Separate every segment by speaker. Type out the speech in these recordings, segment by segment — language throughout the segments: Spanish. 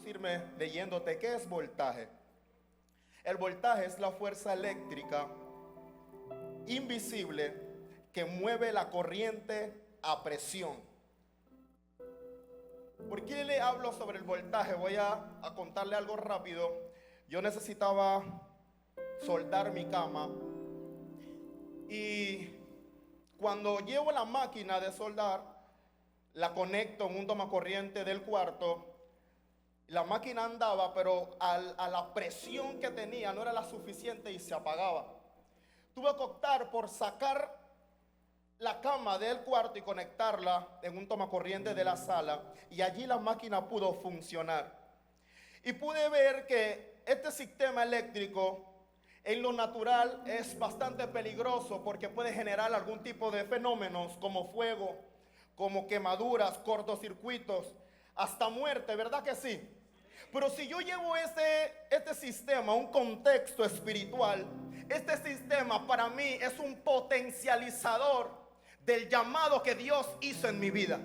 Speaker 1: introducirme leyéndote qué es voltaje. El voltaje es la fuerza eléctrica invisible que mueve la corriente a presión. ¿Por qué le hablo sobre el voltaje? Voy a contarle algo rápido. Yo necesitaba soldar mi cama y cuando llevo la máquina de soldar, la conecto en un tomacorriente del cuarto. La máquina andaba, pero a la presión que tenía no era la suficiente y se apagaba. Tuve que optar por sacar la cama del cuarto y conectarla en un tomacorriente de la sala, y allí la máquina pudo funcionar. Y pude ver que este sistema eléctrico en lo natural es bastante peligroso porque puede generar algún tipo de fenómenos como fuego, como quemaduras, cortocircuitos, hasta muerte, ¿verdad que sí? Pero si yo llevo este sistema a un contexto espiritual, este sistema para mí es un potencializador del llamado que Dios hizo en mi vida.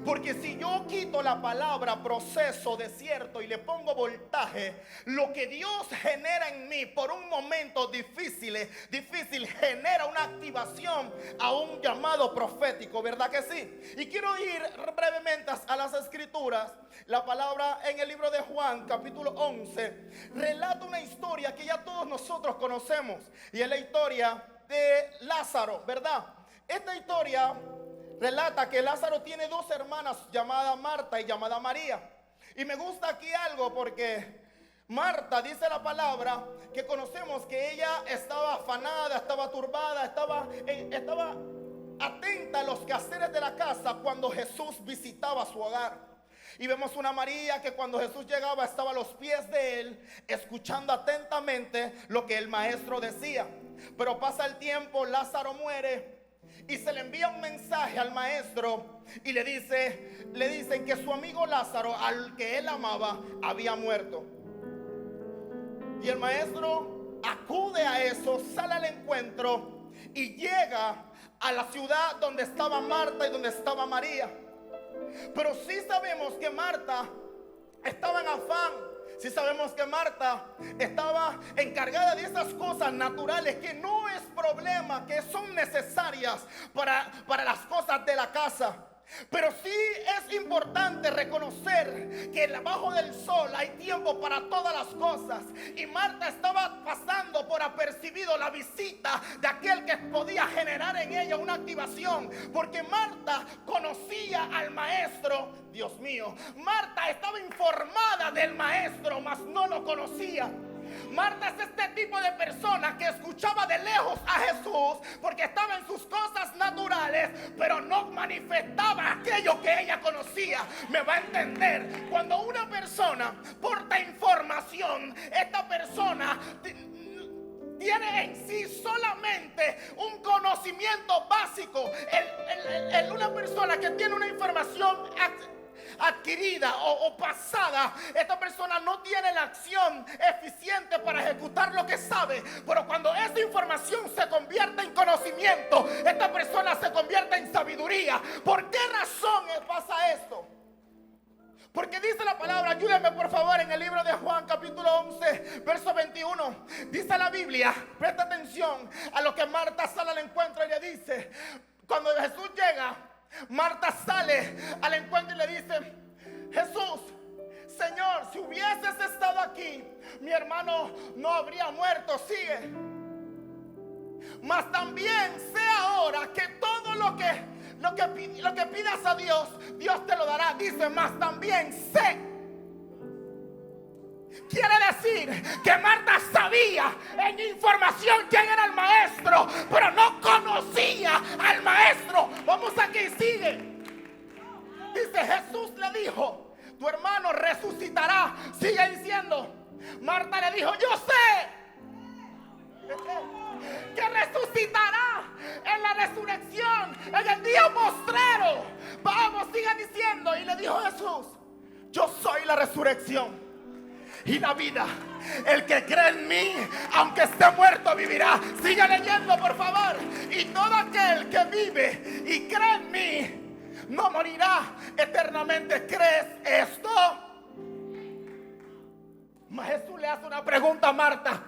Speaker 1: Porque si yo quito la palabra proceso, desierto y le pongo voltaje, lo que Dios genera en mí por un momento difícil genera una activación a un llamado profético, ¿verdad que sí? Y quiero ir brevemente a las escrituras. La palabra en el libro de Juan, capítulo 11, relata una historia que ya todos nosotros conocemos, y es la historia de Lázaro, ¿verdad? Esta historia relata que Lázaro tiene dos hermanas llamadas Marta y llamada María. Y me gusta aquí algo porque Marta, dice la palabra, que conocemos que ella estaba afanada, estaba turbada, estaba atenta a los quehaceres de la casa cuando Jesús visitaba su hogar. Y vemos una María que cuando Jesús llegaba estaba a los pies de él, escuchando atentamente lo que el maestro decía. Pero pasa el tiempo, Lázaro muere, y se le envía un mensaje al maestro y le dicen que su amigo Lázaro, al que él amaba, había muerto. Y el maestro acude a eso, sale al encuentro y llega a la ciudad donde estaba Marta y donde estaba María. Pero sí sabemos que Marta estaba en afán. Sí sabemos que Marta estaba encargada de esas cosas naturales que no es problema, que son necesarias para las cosas de la casa. Pero sí es importante reconocer que debajo del sol hay tiempo para todas las cosas. Y Marta estaba pasando por apercibido la visita de aquel que podía generar en ella una activación. Porque Marta conocía al maestro. Dios mío, Marta estaba informada del maestro, mas no lo conocía. Marta es este tipo de persona que escuchaba de lejos a Jesús porque estaba en sus cosas naturales, pero no manifestaba aquello que ella conocía. Me va a entender. Cuando una persona porta información, esta persona tiene en sí solamente un conocimiento básico. Una persona que tiene una información adquirida o pasada, esta persona no tiene la acción eficiente para ejecutar lo que sabe. Pero cuando esa información se convierte en conocimiento, esta persona se convierte en sabiduría. ¿Por qué razón pasa esto? Porque dice la palabra, ayúdenme por favor, en el libro de Juan capítulo 11 verso 21, dice la Biblia, presta atención a lo que Marta sale al encuentro y le dice. Cuando Jesús llega, Marta sale al encuentro y le dice: Jesús, Señor, si hubieses estado aquí, mi hermano no habría muerto. Sigue. Mas también sé ahora que todo lo que pidas a Dios, Dios te lo dará. Dice, mas también sé. Quiere decir que Marta sabía en información quién era el maestro, pero no conocía al maestro. Vamos aquí, sigue. Dice, Jesús le dijo, tu hermano resucitará. Sigue diciendo. Marta le dijo, yo sé que resucitará en la resurrección, en el día postrero. Vamos, siga diciendo. Y le dijo Jesús, yo soy la resurrección y la vida. El que cree en mí, aunque esté muerto, vivirá. Siga leyendo, por favor. Y todo aquel que vive y cree en mí no morirá eternamente. ¿Crees esto? Jesús le hace una pregunta a Marta,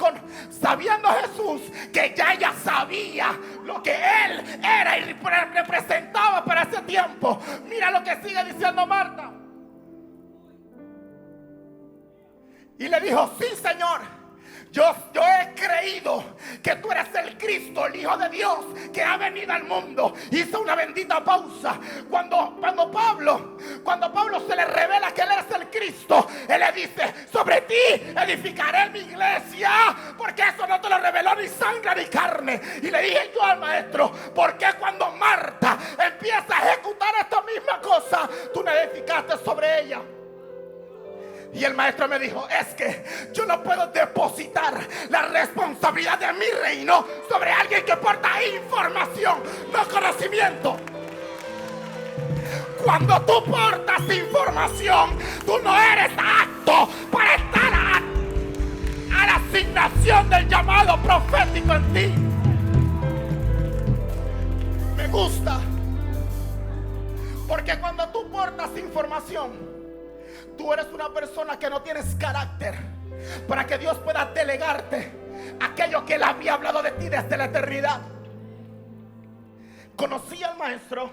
Speaker 1: sabiendo Jesús que ya ella sabía lo que él era y representaba para ese tiempo. Mira lo que sigue diciendo Marta. Y le dijo: sí, Señor, yo he creído que tú eres el Cristo, el Hijo de Dios, que ha venido al mundo. Hizo una bendita pausa. Cuando Pablo se le revela que él es el Cristo, él le dice: sobre ti edificaré mi iglesia, porque eso no te lo reveló ni sangre ni carne. Y le dije yo al maestro: ¿por qué cuando Marta empieza a ejecutar esta misma cosa, tú no edificaste sobre ella? Y el maestro me dijo: es que yo no puedo depositar la responsabilidad de mi reino sobre alguien que porta información, no conocimiento. Cuando tú portas información, tú no eres apto para estar a la asignación del llamado profético en ti. Me gusta, porque cuando tú portas información, tú eres una persona que no tienes carácter para que Dios pueda delegarte aquello que Él había hablado de ti desde la eternidad. Conocí al maestro,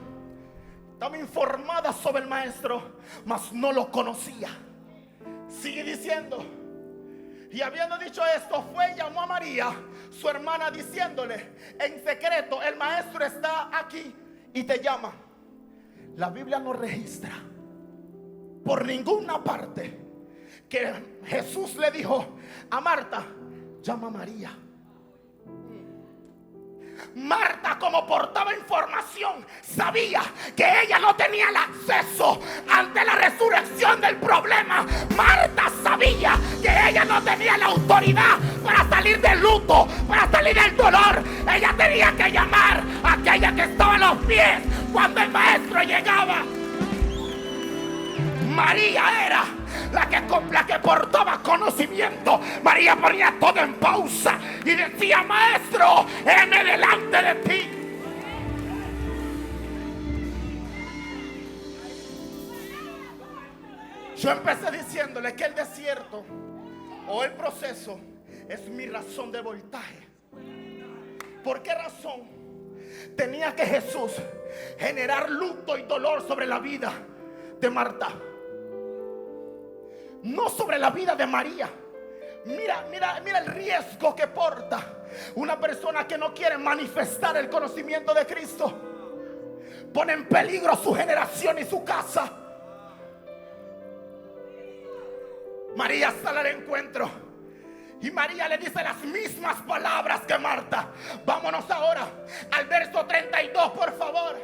Speaker 1: estaba informada sobre el maestro, mas no lo conocía. Sigue diciendo: y habiendo dicho esto, fue y llamó a María, su hermana, diciéndole en secreto: el maestro está aquí y te llama. La Biblia no registra por ninguna parte que Jesús le dijo a Marta: llama a María. Marta, como portaba información, sabía que ella no tenía el acceso ante la resurrección del problema. Marta sabía que ella no tenía la autoridad para salir del luto, para salir del dolor. Ella tenía que llamar a aquella que estaba a los pies cuando el maestro llegaba. María era la que portaba conocimiento. María ponía todo en pausa y decía: maestro, heme delante de ti. Yo empecé diciéndole que el desierto o el proceso es mi razón de voltaje. ¿Por qué razón tenía que Jesús generar luto y dolor sobre la vida de Marta? No sobre la vida de María. Mira el riesgo que porta una persona que no quiere manifestar el conocimiento de Cristo. Pone en peligro su generación y su casa. María sale al encuentro y María le dice las mismas palabras que Marta. Vámonos ahora al verso 32, por favor.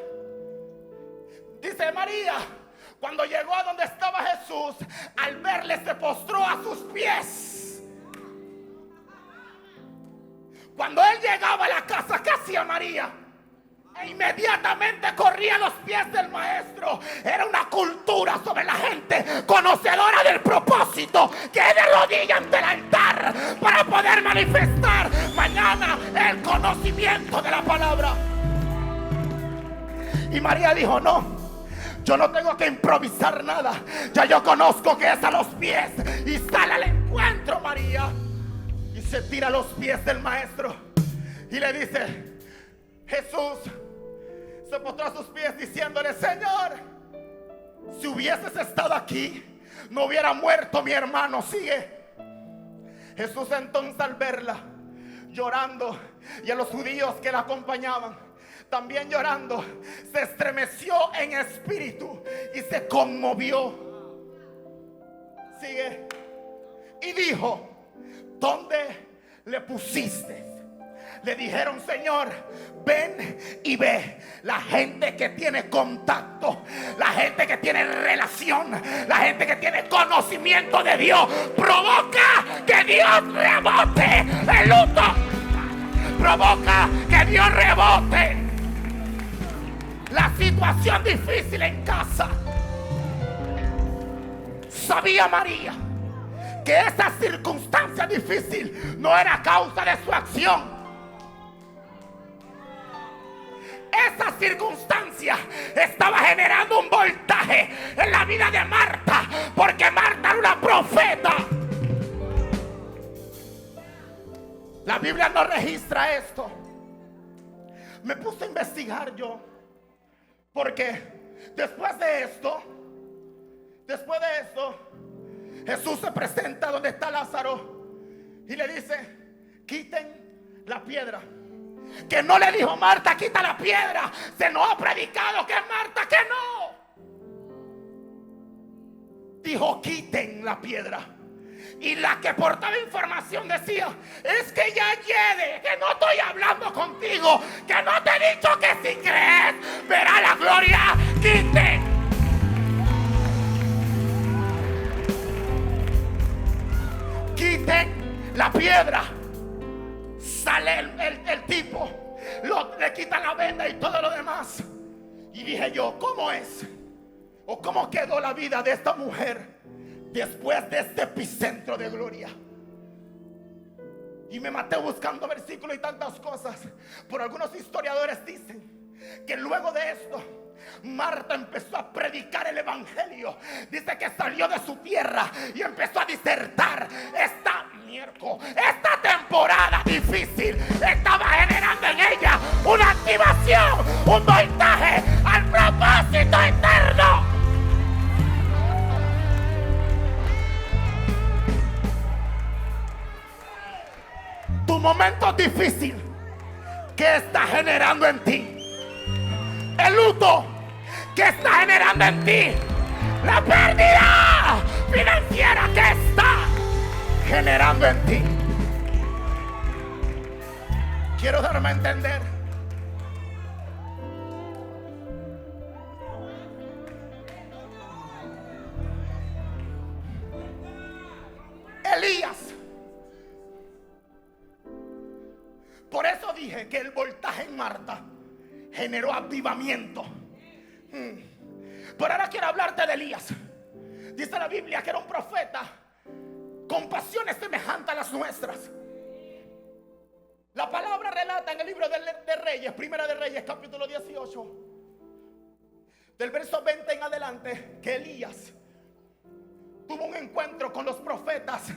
Speaker 1: Dice María: cuando llegó a donde estaba Jesús, al verle se postró a sus pies. Cuando él llegaba a la casa, ¿qué hacía María? E inmediatamente corría a los pies del maestro. Era una cultura sobre la gente conocedora del propósito, que es de rodillas ante el altar para poder manifestar mañana el conocimiento de la palabra. Y María dijo: no, yo no tengo que improvisar nada. Ya yo conozco que es a los pies. Y sale al encuentro María y se tira a los pies del maestro y le dice: Jesús se postró a sus pies diciéndole: Señor, si hubieses estado aquí, no hubiera muerto mi hermano. Sigue. Jesús entonces, al verla llorando, y a los judíos que la acompañaban también llorando, se estremeció en espíritu y se conmovió. Sigue. Y dijo: ¿dónde le pusiste? Le dijeron: Señor, ven y ve. La gente que tiene contacto, la gente que tiene relación, la gente que tiene conocimiento de Dios, provoca que Dios rebote el luto, provoca que Dios rebote la situación difícil en casa. Sabía María que esa circunstancia difícil no era causa de su acción. Esa circunstancia estaba generando un voltaje en la vida de Marta, porque Marta era una profeta. La Biblia no registra esto. Me puse a investigar yo, porque después de esto, Jesús se presenta donde está Lázaro y le dice: quiten la piedra. Que no le dijo: Marta, quita la piedra. Se nos ha predicado que Marta, que no. Dijo: quiten la piedra. Y la que portaba información decía: es que ya llegue, que no estoy hablando contigo, que no te he dicho que si crees verá la gloria. Quiten. Quiten la piedra. Sale el tipo, le quitan la venda y todo lo demás. Y dije yo: ¿cómo es? ¿O cómo quedó la vida de esta mujer después de este epicentro de gloria? Y me maté buscando versículos y tantas cosas. Por algunos historiadores dicen que luego de esto Marta empezó a predicar el evangelio. Dice que salió de su tierra y empezó a disertar. Esta temporada difícil estaba generando en ella una activación, un voltaje al propósito eterno. Tu momento difícil, ¿qué está generando en ti? El luto, ¿qué está generando en ti? La pérdida financiera, ¿qué está generando en ti? Quiero darme a entender. Elías. Por eso dije que el voltaje en Marta generó avivamiento. Pero ahora quiero hablarte de Elías. Dice la Biblia que era un profeta con pasiones semejantes a las nuestras. La palabra relata en el libro de Reyes, Primera de Reyes, capítulo 18, del verso 20 en adelante, que Elías tuvo un encuentro con los profetas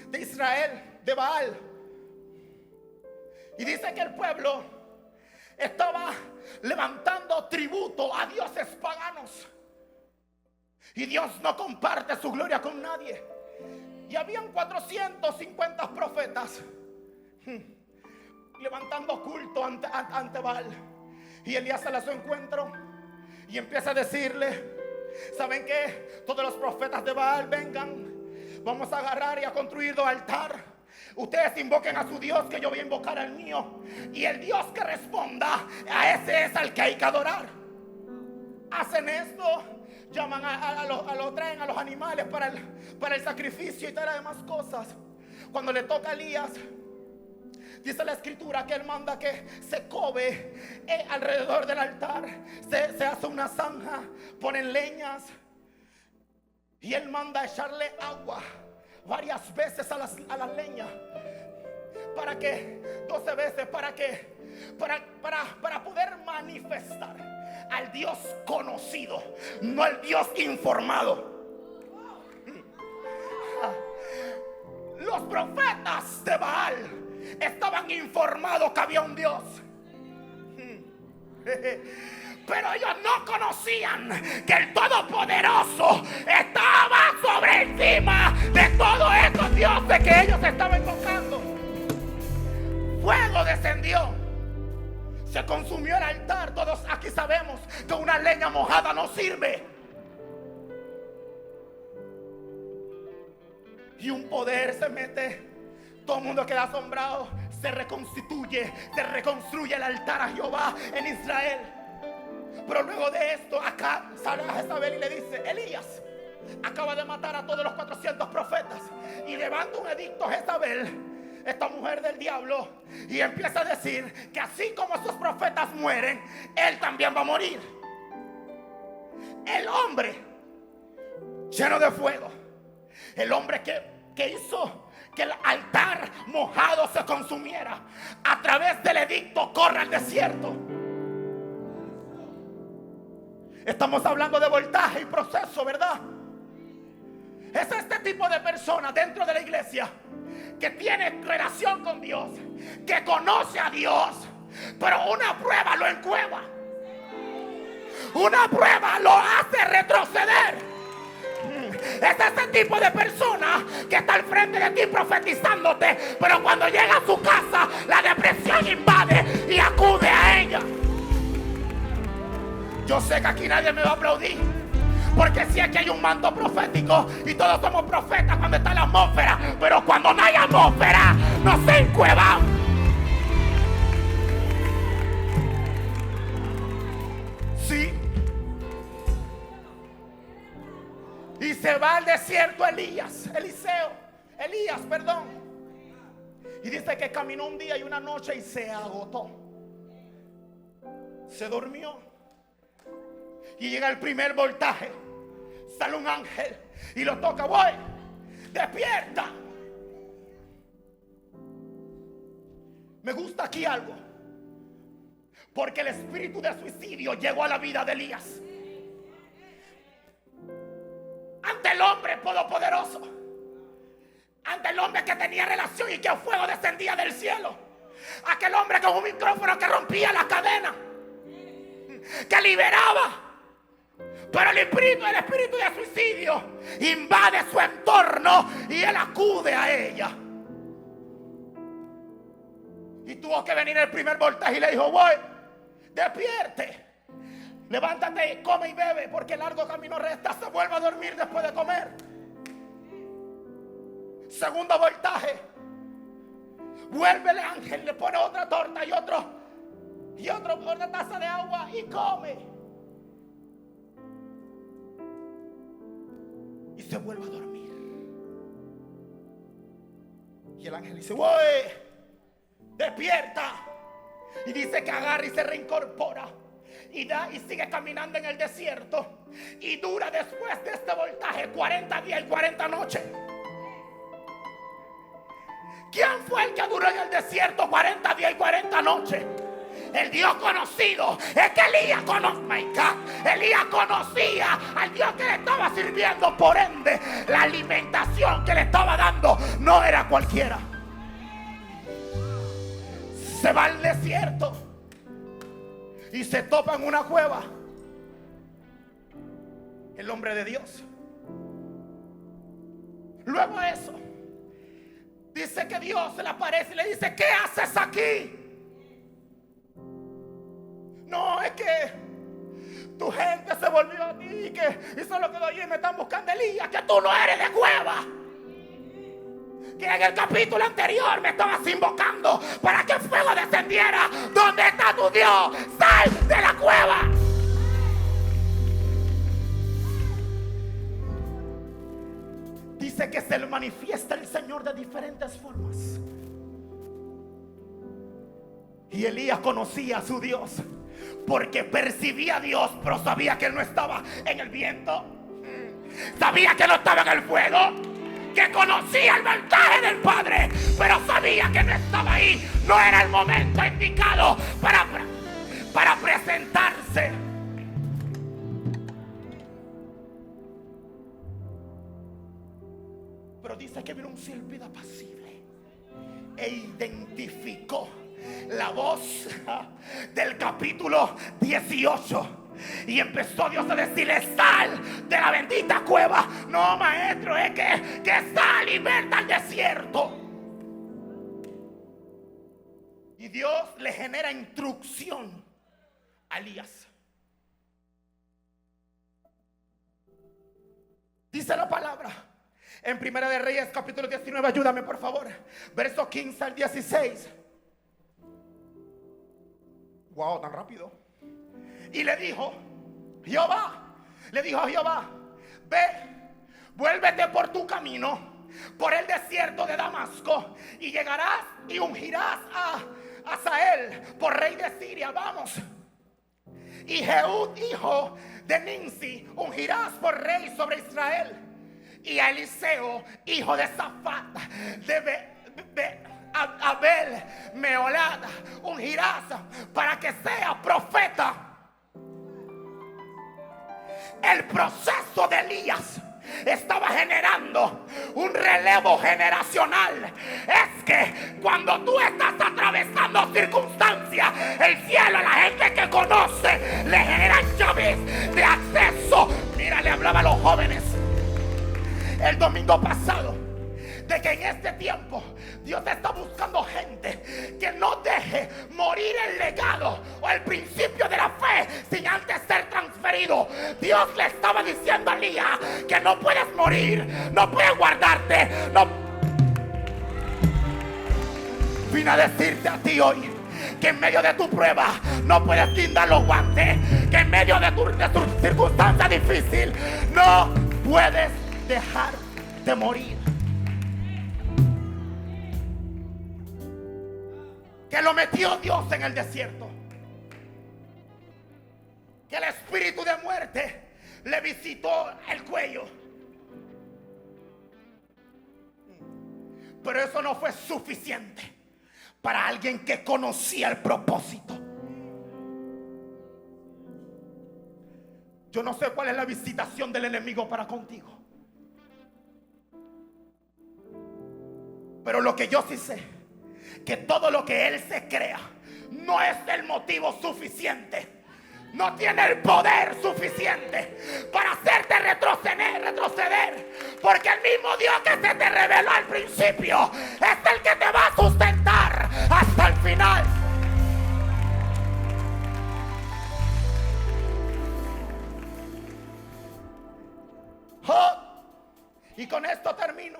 Speaker 1: de Israel, de Baal. Y dice que el pueblo estaba levantando tributo a dioses paganos. Y Dios no comparte su gloria con nadie. Y habían 450 profetas levantando culto ante Baal. Y Elías sale a su encuentro y empieza a decirle: ¿saben qué? Todos los profetas de Baal, vengan, vamos a agarrar y a construir 2 altares. Ustedes invoquen a su Dios, que yo voy a invocar al mío. Y el Dios que responda, a ese es al que hay que adorar. Hacen esto, llaman traen a los animales para el sacrificio y todas las demás cosas. Cuando le toca a Elías, dice la escritura que él manda que se cove alrededor del altar. Se hace una zanja, ponen leñas y él manda echarle agua varias veces a las leñas. ¿Para qué? 12 veces. ¿Para qué? Para poder manifestar al Dios conocido, no al Dios informado. Los profetas de Baal estaban informados que había un Dios, pero ellos no conocían que el Todopoderoso estaba sobre encima de todos esos dioses que ellos estaban invocando. Fuego descendió, se consumió el altar. Todos aquí sabemos que una leña mojada no sirve. Y un poder se mete. Todo el mundo queda asombrado. Se reconstituye, se reconstruye el altar a Jehová en Israel. Pero luego de esto, acá sale a Jezabel y le dice: Elías acaba de matar a todos los 400 profetas. Y levanta un edicto a Jezabel, esta mujer del diablo, y empieza a decir que así como sus profetas mueren, él también va a morir. El hombre lleno de fuego, el hombre que hizo que el altar mojado se consumiera, a través del edicto corre al desierto. Estamos hablando de voltaje y proceso, ¿verdad? Es este tipo de personas dentro de la iglesia que tiene relación con Dios, que conoce a Dios, pero una prueba lo encueva. Una prueba lo hace retroceder. Es ese tipo de persona que está al frente de ti profetizándote, pero cuando llega a su casa la depresión invade y acude a ella. Yo sé que aquí nadie me va a aplaudir, porque sí, aquí hay un manto profético y todos somos profetas cuando está la atmósfera, pero cuando no hay atmósfera nos encuevamos. Sí. Y se va al desierto Elías, y dice que caminó un día y una noche y se agotó. Se durmió. Y llega el primer voltaje. Sale un ángel y lo toca. Voy, despierta. Me gusta aquí algo, porque el espíritu de suicidio llegó a la vida de Elías. Ante el hombre todopoderoso, ante el hombre que tenía relación y que el fuego descendía del cielo, aquel hombre con un micrófono que rompía la cadena, que liberaba. Pero el espíritu de suicidio invade su entorno y él acude a ella. Y tuvo que venir el primer voltaje y le dijo: voy, despierte, levántate, come y bebe, porque el largo camino resta. Se vuelve a dormir después de comer. Segundo voltaje, vuelve el ángel, le pone otra torta y otra taza de agua y come. Y se vuelve a dormir. Y el ángel dice: voy, despierta. Y dice que agarra y se reincorpora y sigue caminando en el desierto. Y dura después de este voltaje 40 días y 40 noches. ¿Quién fue el que duró en el desierto 40 días y 40 noches? El Dios conocido. Es que Elías conocía al Dios que le estaba sirviendo. Por ende, la alimentación que le estaba dando no era cualquiera. Se va al desierto y se topa en una cueva el hombre de Dios. Luego de eso, dice que Dios se le aparece y le dice: ¿qué haces aquí? No, es que tu gente se volvió a ti y solo quedó allí y me están buscando. Elías, que tú no eres de cueva. Que en el capítulo anterior me estabas invocando para que el fuego descendiera. ¿Dónde está tu Dios? ¡Sal de la cueva! Dice que se le manifiesta el Señor de diferentes formas. Y Elías conocía a su Dios, porque percibía a Dios, pero sabía que Él no estaba en el viento. Sabía que no estaba en el fuego. Que conocía el voltaje del Padre, pero sabía que no estaba ahí. No era el momento indicado para presentarse. Pero dice que vino un silbido apacible e identificó la voz del capítulo 18. Y empezó Dios a decirle: sal de la bendita cueva. No, maestro, es que sal y vete al desierto. Y Dios le genera instrucción a Elías. Dice la palabra en Primera de Reyes capítulo 19, ayúdame por favor, versos 15 al 16. Wow, tan rápido. Y le dijo a Jehová: ve, vuélvete por tu camino, por el desierto de Damasco, y llegarás y ungirás a Hazael por rey de Siria. Vamos. Y Jehud, hijo de Nimsi, ungirás por rey sobre Israel. Y a Eliseo, hijo de Safat, de Abel Meolada, ungirás para que sea profeta. El proceso de Elías estaba generando un relevo generacional. Es que cuando tú estás atravesando circunstancias, el cielo a la gente que conoce le genera llaves de acceso. Mira, le hablaba a los jóvenes el domingo pasado de que en este tiempo Dios está buscando gente que no deje morir el legado o el principio de la fe sin antes ser transferido. Dios le estaba diciendo a Elías que no puedes morir, no puedes guardarte. Vine a decirte a ti hoy que en medio de tu prueba no puedes guindar los guantes, que en medio de tu circunstancia difícil no puedes dejar de morir. Que lo metió Dios en el desierto, que el espíritu de muerte le visitó el cuello, pero eso no fue suficiente para alguien que conocía el propósito. Yo no sé cuál es la visitación del enemigo para contigo, pero lo que yo sí sé, que todo lo que él se crea no es el motivo suficiente, no tiene el poder suficiente para hacerte retroceder, porque el mismo Dios que se te reveló al principio es el que te va a sustentar hasta el final. Y con esto termino.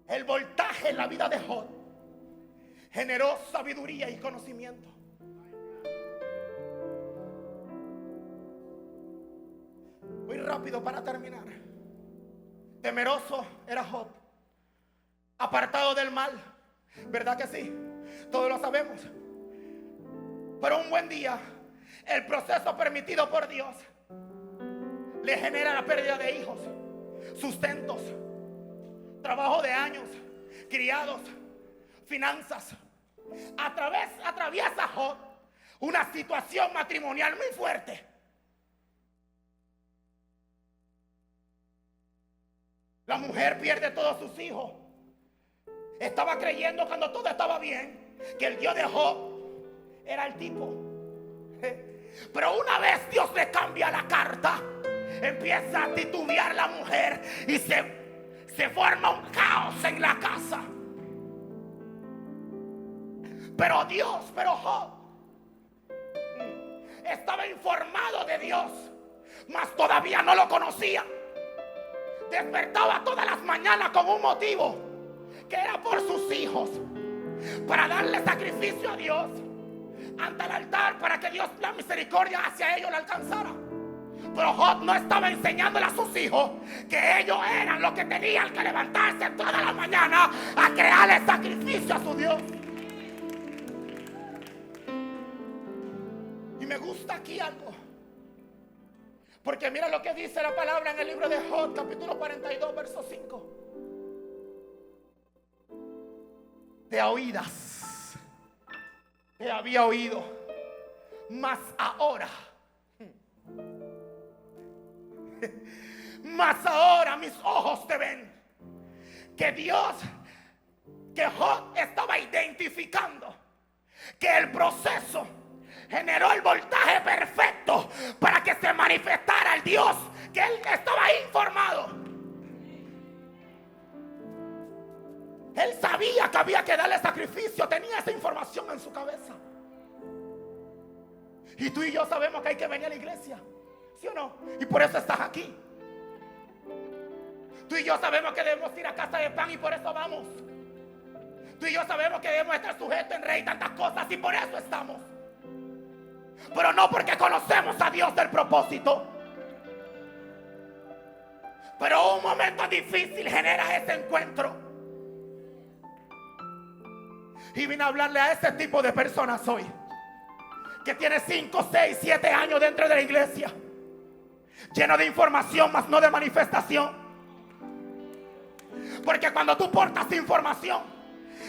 Speaker 1: El voltaje en la vida de Job generó sabiduría y conocimiento. Muy rápido para terminar. Temeroso era Job, apartado del mal, ¿verdad que sí? Todos lo sabemos. Pero un buen día, el proceso permitido por Dios le genera la pérdida de hijos, sustentos, trabajo de años, criados, finanzas. Atraviesa Job una situación matrimonial muy fuerte. La mujer pierde todos sus hijos. Estaba creyendo cuando todo estaba bien que el Dios de Job era el tipo. Pero una vez Dios le cambia la carta, empieza a titubear la mujer y se forma un caos en la casa. Pero Job estaba informado de Dios, mas todavía no lo conocía. Despertaba todas las mañanas con un motivo, que era por sus hijos, para darle sacrificio a Dios ante el altar, para que Dios, la misericordia hacia ellos le alcanzara. Pero Job no estaba enseñándole a sus hijos que ellos eran los que tenían que levantarse toda la mañana a crearle sacrificio a su Dios. Y me gusta aquí algo, porque mira lo que dice la palabra en el libro de Job, capítulo 42, verso 5. De oídas te había oído, mas ahora mis ojos te ven. Que Dios, que Job estaba identificando que el proceso generó el voltaje perfecto para que se manifestara el Dios que él estaba informado. Él sabía que había que darle sacrificio, tenía esa información en su cabeza. Y tú y yo sabemos que hay que venir a la iglesia, ¿sí o no? Y por eso estás aquí. Tú y yo sabemos que debemos ir a casa de pan y por eso vamos. Tú y yo sabemos que debemos estar sujetos en rey y tantas cosas y por eso estamos. Pero no porque conocemos a Dios del propósito. Pero un momento difícil genera ese encuentro. Y vine a hablarle a ese tipo de personas hoy, que tiene 5, 6, 7 años dentro de la iglesia, lleno de información, mas no de manifestación. Porque cuando tú portas información,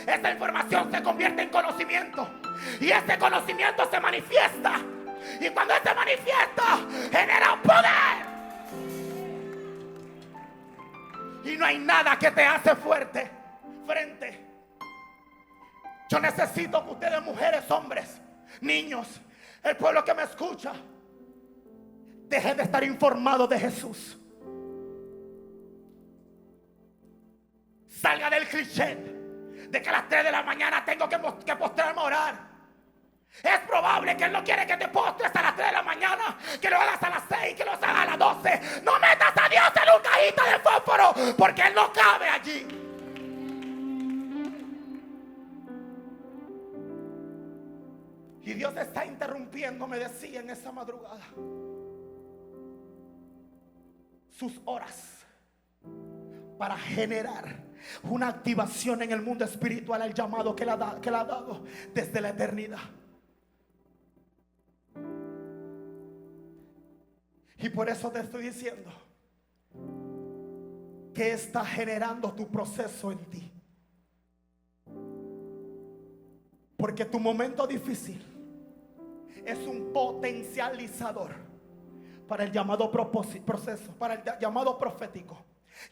Speaker 1: esa información se convierte en conocimiento. Y ese conocimiento se manifiesta Y cuando se manifiesta, genera poder. Y no hay nada que te hace fuerte frente. Yo necesito que ustedes, mujeres, hombres, niños, el pueblo que me escucha, dejen de estar informados de Jesús. Salga del cliché de que a las 3 de la mañana tengo que postrarme a orar. Es probable que Él no quiere que te postres a las 3 de la mañana, que lo hagas a las 6, que lo hagas a las 12. No metas a Dios en un cajito de fósforo, porque Él no cabe allí. Y Dios está interrumpiendo, me decía en esa madrugada, sus horas para generar una activación en el mundo espiritual al llamado que le ha dado desde la eternidad. Y por eso te estoy diciendo que está generando tu proceso en ti. Porque tu momento difícil es un potencializador para el llamado proceso, para el llamado profético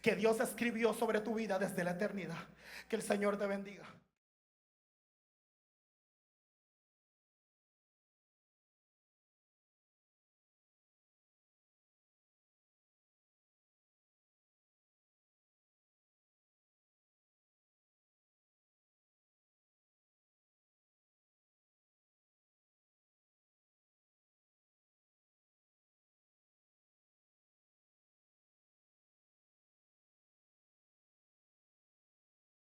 Speaker 1: que Dios escribió sobre tu vida desde la eternidad. Que el Señor te bendiga.